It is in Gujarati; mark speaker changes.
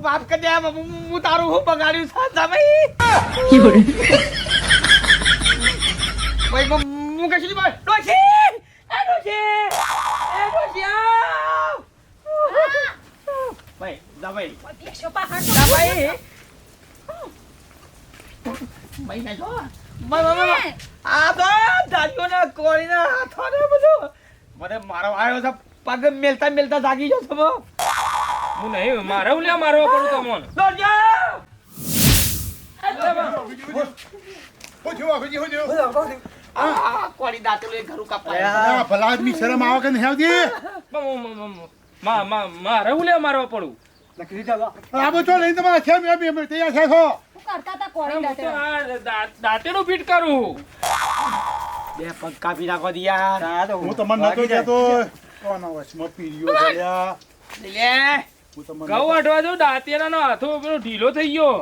Speaker 1: બાપ કે દે હું તારું હું બગાડ્યું સાંજા ભાઈ ભાઈ હું કશું નહીં ભાઈ ડોશી એ ડોશી આવ ભાઈ જા ભાઈ
Speaker 2: બેસો પાછળ
Speaker 1: જા ભાઈ ભાઈ ના જો આ તો દાદીઓ ને કોળી ના હાથો ને બધું મને મારો આવ્યો છે પગ મેલતા મેલતા જાગી જો છો
Speaker 3: હું નહીં મારે લ્યા મારવા પડું તમને
Speaker 1: દોડજો આ કોળી દાંતેલો એ ઘરું કાપાય
Speaker 4: ભલા આદમી શરમ આવે કે નહીં આવતી
Speaker 3: મારે લ્યા મારવા પડું
Speaker 4: આબો ચો લઈને તમારા છે મેં તૈયાર છે છો
Speaker 2: શું કરતા તા કોળી દાંતે
Speaker 3: દાંતેડું ફીટ કરું
Speaker 1: બે પગ કાપી નાખો દિયા
Speaker 4: હું તમને નતો કહેતો કોનો વસમાં પીર્યો છે લ્યા
Speaker 1: લે
Speaker 4: હું તમને
Speaker 3: ઘઉં વાઢવા જો દાંતેડાનો હાથો પેલો ઢીલો થઈ ગયો